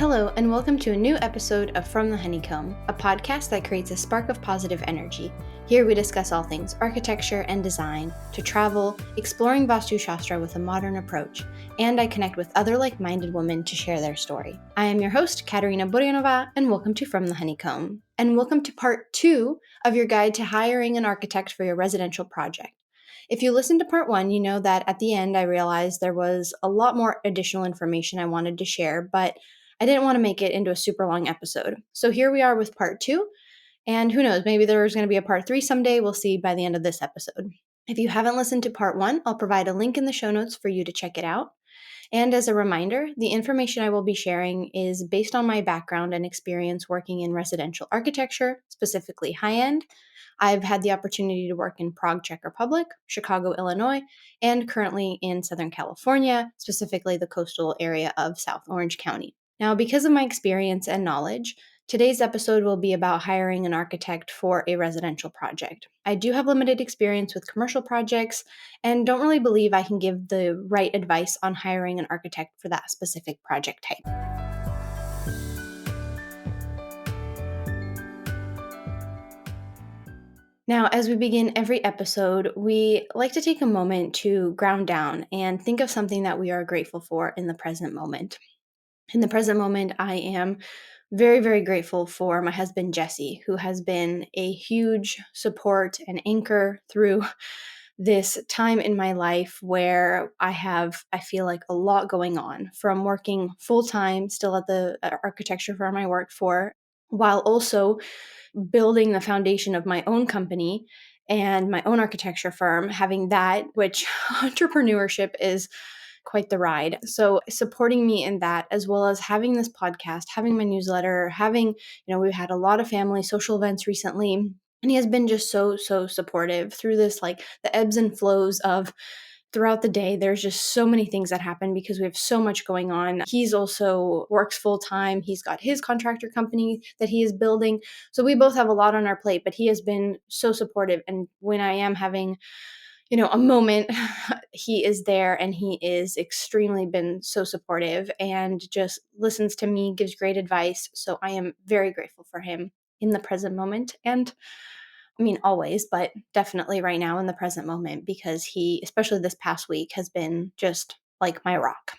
Hello, and welcome to a new episode of From the Honeycomb, a podcast that creates a spark of positive energy. Here we discuss all things architecture and design, to travel, exploring Vastu Shastra with a modern approach, and I connect with other like-minded women to share their story. I am your host, Katerina, and welcome to From the Honeycomb. And welcome to part 2 of your guide to hiring an architect for your residential project. If you listened to part 1, you know that at the end I realized there was a lot more additional information I wanted to share, but I didn't want to make it into a super long episode. So here we are with part 2, and who knows, maybe there's going to be a part 3 someday. We'll see by the end of this episode. If you haven't listened to part 1, I'll provide a link in the show notes for you to check it out. And as a reminder, the information I will be sharing is based on my background and experience working in residential architecture, specifically high-end. I've had the opportunity to work in Prague, Czech Republic, Chicago, Illinois, and currently in Southern California, specifically the coastal area of South Orange County. Now, because of my experience and knowledge, today's episode will be about hiring an architect for a residential project. I do have limited experience with commercial projects and don't really believe I can give the right advice on hiring an architect for that specific project type. Now, as we begin every episode, we like to take a moment to ground down and think of something that we are grateful for in the present moment. In the present moment, I am very, very grateful for my husband, Jesse, who has been a huge support and anchor through this time in my life where I feel like a lot going on, from working full-time still at the architecture firm I worked for, while also building the foundation of my own company and my own architecture firm, having that, which entrepreneurship is quite the ride. So supporting me in that, as well as having this podcast, having my newsletter, we've had a lot of family social events recently. And he has been just so supportive through this, like the ebbs and flows of throughout the day. There's just so many things that happen because we have so much going on. He's also works full time. He's got his contractor company that he is building. So we both have a lot on our plate, but he has been so supportive. And when I am having a moment, he is there and he is extremely been so supportive and just listens to me, gives great advice. So I am very grateful for him in the present moment. And I mean, always, but definitely right now in the present moment, because he, especially this past week, has been just like my rock.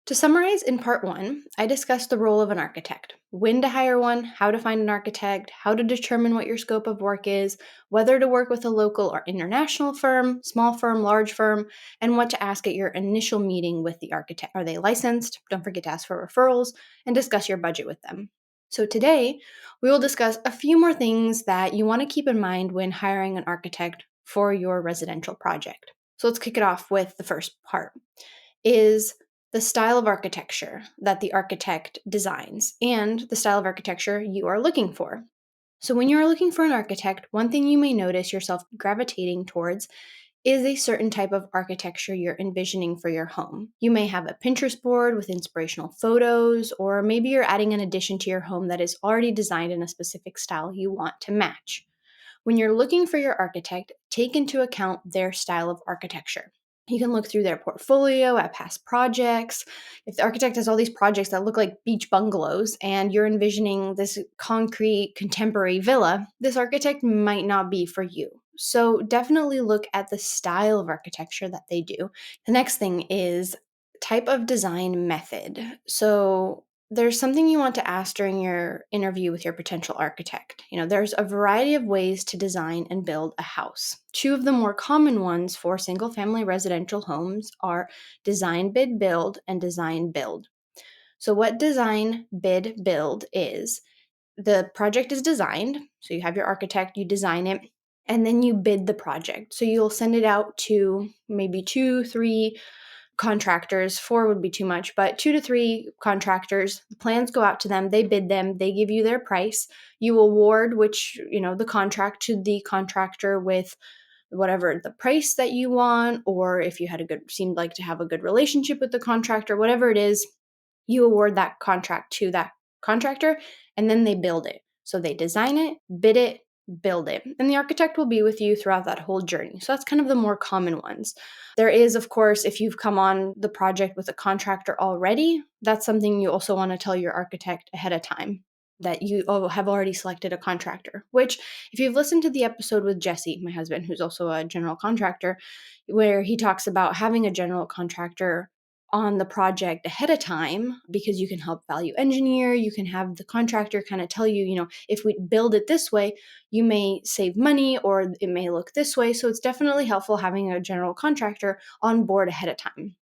To summarize, in part 1, I discussed the role of an architect, when to hire one, how to find an architect, how to determine what your scope of work is, whether to work with a local or international firm, small firm, large firm, and what to ask at your initial meeting with the architect. Are they licensed? Don't forget to ask for referrals and discuss your budget with them. So today, we will discuss a few more things that you want to keep in mind when hiring an architect for your residential project. So let's kick it off with the first part, is the style of architecture that the architect designs and the style of architecture you are looking for. So when you're looking for an architect, one thing you may notice yourself gravitating towards is a certain type of architecture you're envisioning for your home. You may have a Pinterest board with inspirational photos, or maybe you're adding an addition to your home that is already designed in a specific style you want to match. When you're looking for your architect, take into account their style of architecture. You can look through their portfolio at past projects. If the architect has all these projects that look like beach bungalows and you're envisioning this concrete contemporary villa, this architect might not be for you. So definitely look at the style of architecture that they do. The next thing is type of design method. So there's something you want to ask during your interview with your potential architect. There's a variety of ways to design and build a house. Two of the more common ones for single-family residential homes are design, bid, build, and design, build. So what design, bid, build is, the project is designed, so you have your architect, you design it, and then you bid the project. So you'll send it out to maybe 2, 3 contractors. 4 would be too much, but 2 to 3 contractors. The plans go out to them, they bid them, they give you their price. You award the contract to the contractor with whatever the price that you want, or if you seemed like to have a good relationship with the contractor, whatever it is, you award that contract to that contractor, and then they build it. So they design it, bid it, build it. And the architect will be with you throughout that whole journey. So that's kind of the more common ones. There is, of course, if you've come on the project with a contractor already, that's something you also want to tell your architect ahead of time, that you have already selected a contractor, which if you've listened to the episode with Jesse, my husband, who's also a general contractor, where he talks about having a general contractor on the project ahead of time, because you can help value engineer, you can have the contractor kind of tell you, if we build it this way, you may save money or it may look this way. So it's definitely helpful having a general contractor on board ahead of time.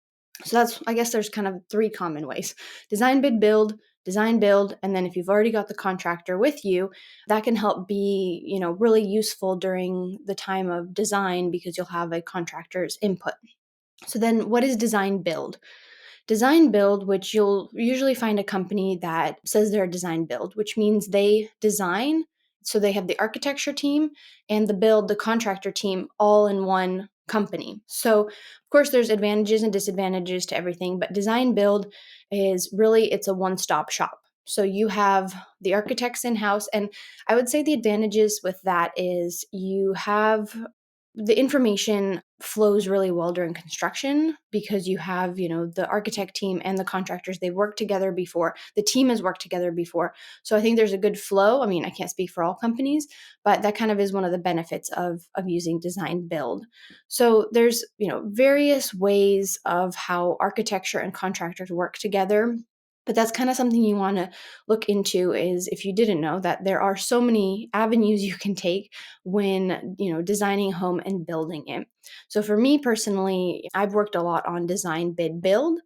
So I guess there's kind of three common ways: design, bid, build, design, build. And then if you've already got the contractor with you, that can help be, really useful during the time of design because you'll have a contractor's input. So then what is design, build? Design build, which you'll usually find a company that says they're a design build, which means they design. So they have the architecture team and the contractor team all in one company. So of course there's advantages and disadvantages to everything, but design build is really, it's a one-stop shop. So you have the architects in-house, and I would say the advantages with that is you have the information flows really well during construction because you have, the architect team and the contractors, they've worked together before. The team has worked together before. So I think there's a good flow. I mean, I can't speak for all companies, but that kind of is one of the benefits of using design build. So there's, various ways of how architecture and contractors work together. But that's kind of something you want to look into, is if you didn't know that there are so many avenues you can take when, designing a home and building it. So for me personally, I've worked a lot on design, bid, build.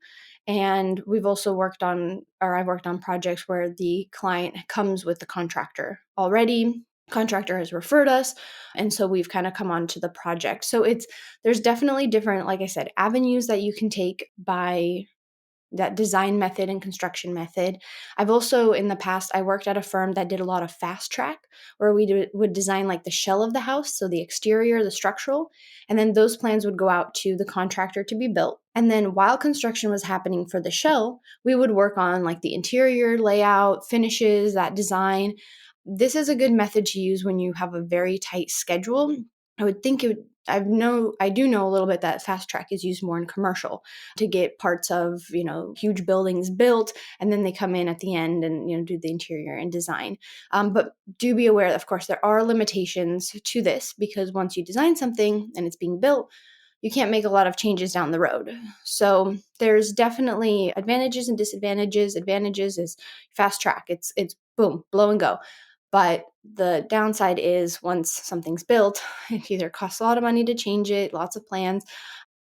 And I've worked on projects where the client comes with the contractor already. Contractor has referred us. And so we've kind of come on to the project. So there's definitely different, like I said, avenues that you can take by that design method and construction method. I've also, in the past, I worked at a firm that did a lot of fast track, where we would design like the shell of the house, so the exterior, the structural, and then those plans would go out to the contractor to be built. And then while construction was happening for the shell, we would work on like the interior layout, finishes, that design. This is a good method to use when you have a very tight schedule. I would think it would, I do know a little bit that fast track is used more in commercial to get parts of, huge buildings built, and then they come in at the end and, do the interior and design. But do be aware that, of course, there are limitations to this, because once you design something and it's being built, you can't make a lot of changes down the road. So there's definitely advantages and disadvantages. Advantages is fast track. It's boom, blow and go. But the downside is once something's built, it either costs a lot of money to change it, lots of plans,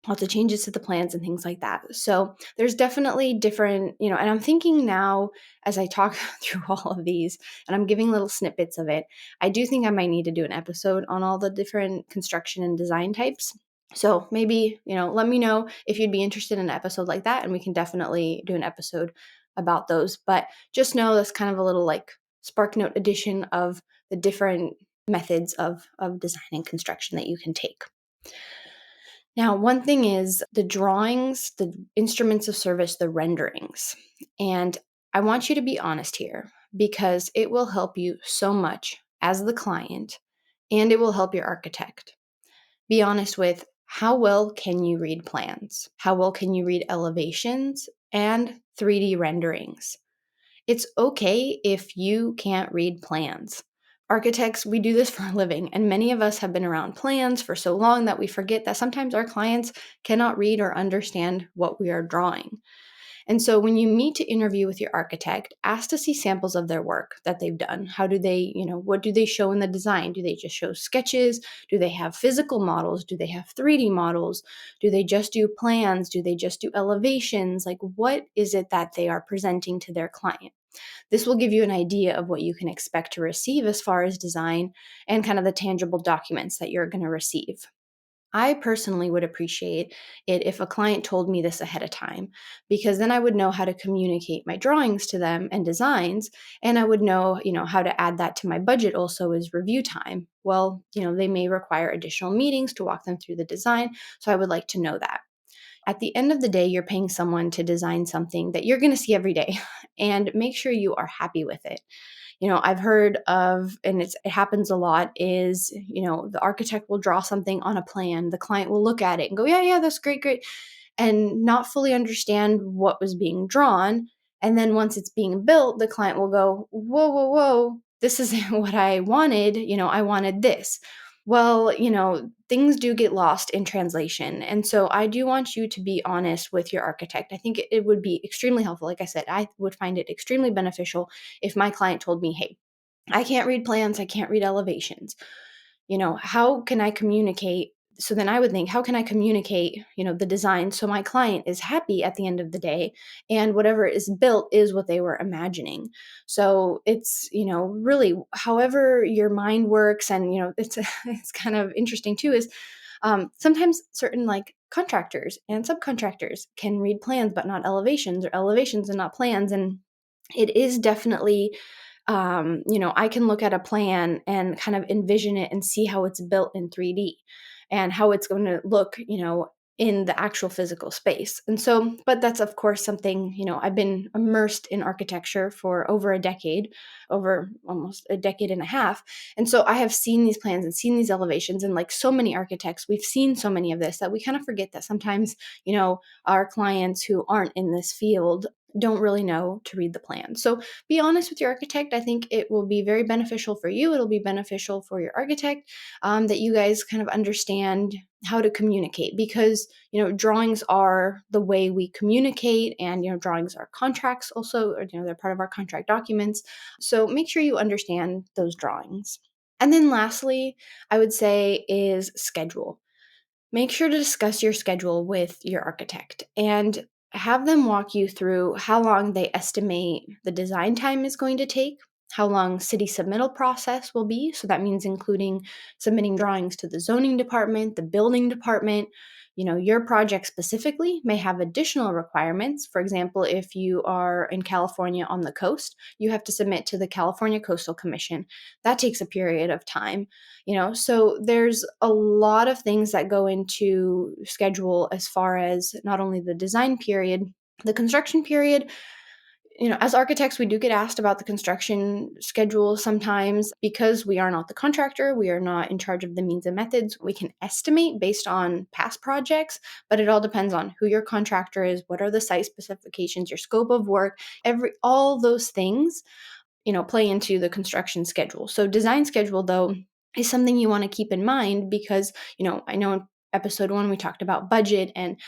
lots of changes to the plans and things like that. So there's definitely different, and I'm thinking now as I talk through all of these and I'm giving little snippets of it, I do think I might need to do an episode on all the different construction and design types. So maybe, let me know if you'd be interested in an episode like that, and we can definitely do an episode about those. But just know that's kind of a little like Spark Note edition of the different methods of design and construction that you can take. Now, one thing is the drawings, the instruments of service, the renderings. And I want you to be honest here, because it will help you so much as the client, and it will help your architect. Be honest with how well can you read plans? How well can you read elevations and 3D renderings? It's okay if you can't read plans. Architects, we do this for a living, and many of us have been around plans for so long that we forget that sometimes our clients cannot read or understand what we are drawing. And so when you meet to interview with your architect, ask to see samples of their work that they've done. How do they, what do they show in the design? Do they just show sketches? Do they have physical models? Do they have 3D models? Do they just do plans? Do they just do elevations? Like, what is it that they are presenting to their client? This will give you an idea of what you can expect to receive as far as design and kind of the tangible documents that you're going to receive. I personally would appreciate it if a client told me this ahead of time, because then I would know how to communicate my drawings to them and designs, and I would know, how to add that to my budget also as review time. Well, they may require additional meetings to walk them through the design, so I would like to know that. At the end of the day, you're paying someone to design something that you're going to see every day, and make sure you are happy with it. I've heard of, and it happens a lot, is, the architect will draw something on a plan. The client will look at it and go, yeah, yeah, that's great, great, and not fully understand what was being drawn. And then once it's being built, the client will go, whoa, whoa, whoa, this isn't what I wanted. I wanted this. Well, things do get lost in translation. And so I do want you to be honest with your architect. I think it would be extremely helpful. Like I said, I would find it extremely beneficial if my client told me, hey, I can't read plans, I can't read elevations. How can I communicate? So then I would think, how can I communicate, the design so my client is happy at the end of the day and whatever is built is what they were imagining. So it's, really however your mind works. And, it's, it's kind of interesting too, is sometimes certain like contractors and subcontractors can read plans, but not elevations, or elevations and not plans. And it is definitely I can look at a plan and kind of envision it and see how it's built in 3D and how it's going to look, in the actual physical space. And so, but that's of course something, I've been immersed in architecture for over a decade, over almost a decade and a half. And so I have seen these plans and seen these elevations, and like so many architects, we've seen so many of this that we kind of forget that sometimes, our clients who aren't in this field don't really know to read the plan. So be honest with your architect. I think it will be very beneficial for you. It'll be beneficial for your architect, that you guys kind of understand how to communicate, because drawings are the way we communicate, and drawings are contracts also, or they're part of our contract documents. So make sure you understand those drawings. And then lastly, I would say is schedule. Make sure to discuss your schedule with your architect and have them walk you through how long they estimate the design time is going to take, how long city submittal process will be. So that means including submitting drawings to the zoning department, the building department. Your project specifically may have additional requirements. For example, if you are in California on the coast, you have to submit to the California Coastal Commission. That takes a period of time. So there's a lot of things that go into schedule, as far as not only the design period, the construction period. As architects, we do get asked about the construction schedule sometimes. Because we are not the contractor, we are not in charge of the means and methods. We can estimate based on past projects, but it all depends on who your contractor is, what are the site specifications, your scope of work, all those things play into the construction schedule. So design schedule, though, is something you want to keep in mind, because, I know in episode 1 we talked about budget and,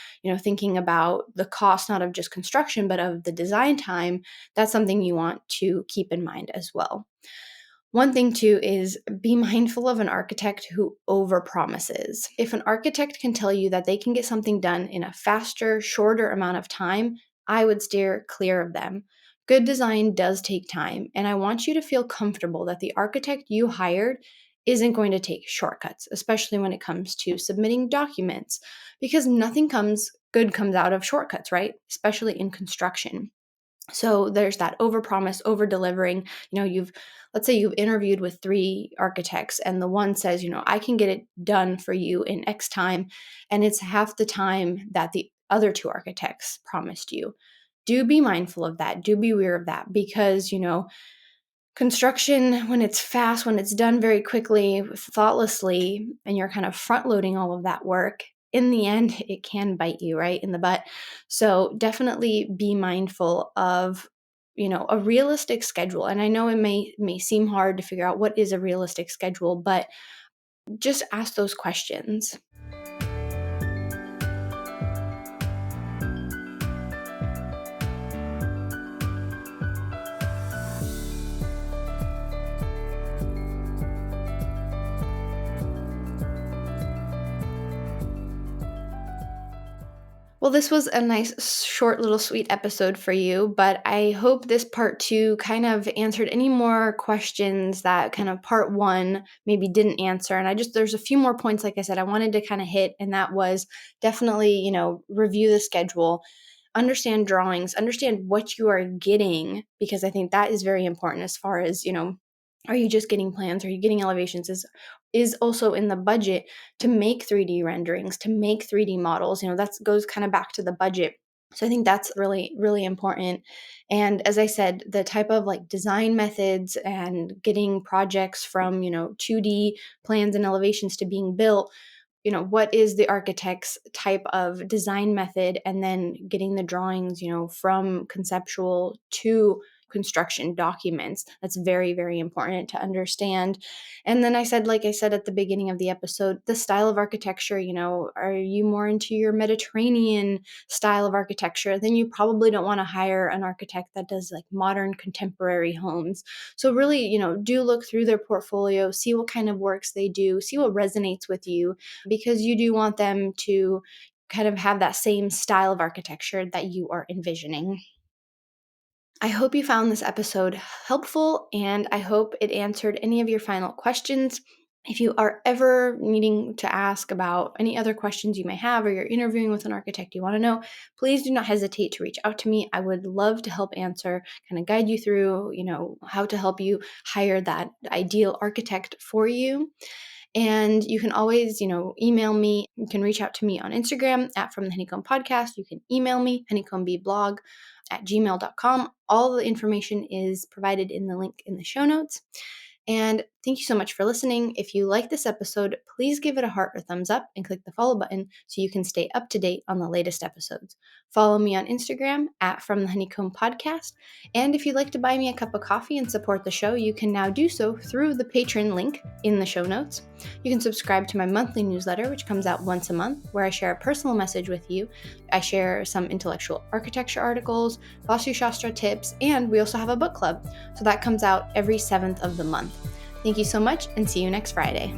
thinking about the cost not of just construction but of the design time. That's something you want to keep in mind as well. One thing too is be mindful of an architect who overpromises. If an architect can tell you that they can get something done in a faster, shorter amount of time, I would steer clear of them. Good design does take time, and I want you to feel comfortable that the architect you hired isn't going to take shortcuts, especially when it comes to submitting documents, because nothing comes out of shortcuts, right? Especially in construction. So there's that overpromise, over delivering. Let's say you've interviewed with 3 architects, and the one says, I can get it done for you in X time, and it's half the time that the other 2 architects promised you. Do be mindful of that. Do be aware of that, because, construction, when it's fast, when it's done very quickly, thoughtlessly, and you're kind of front loading all of that work, in the end, it can bite you right in the butt. So definitely be mindful of, a realistic schedule. And I know it may seem hard to figure out what is a realistic schedule, but just ask those questions. Well, this was a nice, short, little, sweet episode for you, but I hope this part 2 kind of answered any more questions that kind of part 1 maybe didn't answer. And there's a few more points, like I said, I wanted to kind of hit, and that was definitely, review the schedule, understand drawings, understand what you are getting, because I think that is very important, as far as, are you just getting plans? Are you getting elevations? Is also in the budget to make 3D renderings, to make 3D models. That goes kind of back to the budget. So I think that's really, really important. And as I said, the type of like design methods and getting projects from, 2D plans and elevations to being built, what is the architect's type of design method, and then getting the drawings, from conceptual to construction documents. That's very, very important to understand. And then like I said at the beginning of the episode, the style of architecture, are you more into your Mediterranean style of architecture? Then you probably don't want to hire an architect that does like modern contemporary homes. So really, do look through their portfolio, see what kind of works they do, see what resonates with you, because you do want them to kind of have that same style of architecture that you are envisioning. I hope you found this episode helpful, and I hope it answered any of your final questions. If you are ever needing to ask about any other questions you may have, or you're interviewing with an architect you want to know, please do not hesitate to reach out to me. I would love to help answer, kind of guide you through, how to help you hire that ideal architect for you. And you can always, email me. You can reach out to me on Instagram at From the Honeycomb Podcast. You can email me, honeycombblog at gmail.com. All the information is provided in the link in the show notes. And thank you so much for listening. If you like this episode, please give it a heart or thumbs up and click the follow button so you can stay up to date on the latest episodes. Follow me on Instagram at From the Honeycomb Podcast. And if you'd like to buy me a cup of coffee and support the show, you can now do so through the Patreon link in the show notes. You can subscribe to my monthly newsletter, which comes out once a month, where I share a personal message with you. I share some intellectual architecture articles, Vastu Shastra tips, and we also have a book club. So that comes out every 7th of the month. Thank you so much, and see you next Friday.